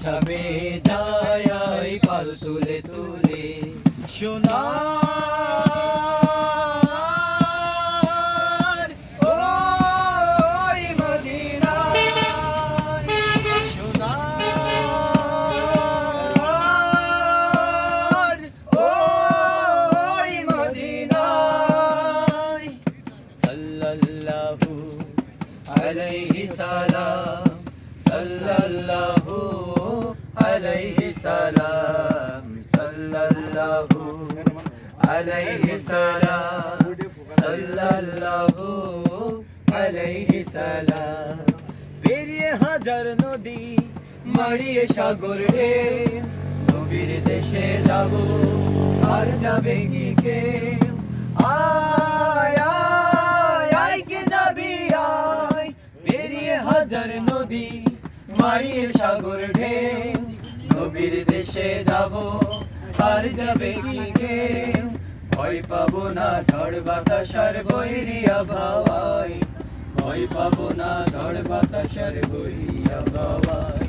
ছাপে যায় পাল তুলে তুলে সোনার ওই মদিনা সোনার ওই মদিনা সাল্লাল্লাহু আলাইহি সালাম সাল্লাল্লাহু আলাইহি সালাম সাল্লাল্লাহু আলাইহি সালাম সাল্লাল্লাহু আলাইহি সালাম পেরিয়ে হাজার নদী মারিয়ে সাগর রে নবীর দেশে যাব আর যাবে কি কে আয় আয় আয় কে যাবি আয় পেরিয়ে হাজার নদী মারিয়ে সাগর ঢে নবীর দেশে যাব আর যাবে কি কে ভয় পাবো না ঝড় বাতাসের বৈরী আবহাওয়ায় ভয় পাবো না ঝড় বাতাসের বৈরী আবহাওয়ায়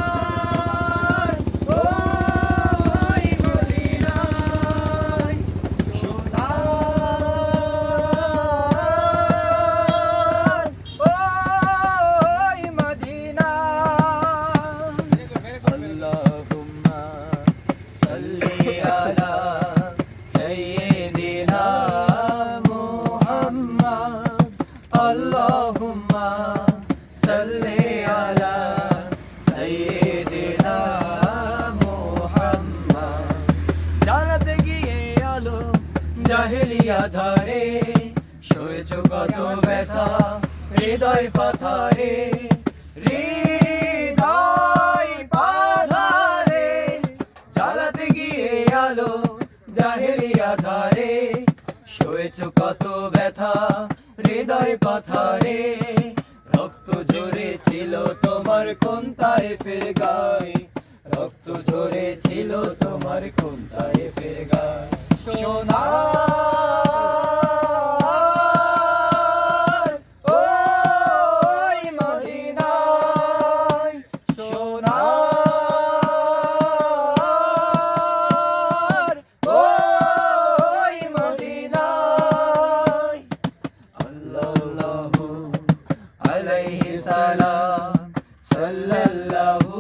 সোনার ওই মদিনায় সোনার ওই মদিনা আল্লাহুম্মা সাল্লি আলা সাইয়্যিদিনা মুহাম্মদ আল্লাহুম্মা সাল্লি আলা সাইয়্যিদিনা মুহাম্মদ জানাতে গিয়ে আলো জাহেলিয়া ধারে সয়েছ কত ব্যথা হৃদয় পাথারে হৃদয় পাথারে জ্বালাতে গিয়ে আলো জাহেলিয়া ধারে সয়েছ কত ব্যথা হৃদয় পাথারে রক্ত ঝরেছিল তোমার কোন তায়েফের গায়ে রক্ত ঝরেছিল তোমার কোন তায়েফের গায়ে সোনার ওই মদিনায় সোনার ওই মদিনায় সাল্লাল্লাহু আলাইহি সালাম সাল্লাল্লাহু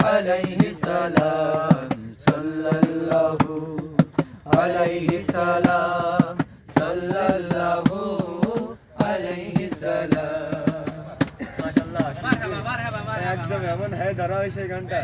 আলাইহি সালাম সাল্লাল্লাহু আলাইহি সালাম সাল্লাল্লাহু আলাইহি সালাম মাশাআল্লাহ মারহাবা মারহাবা একদম এমন হয় ধরা হইছে গানটা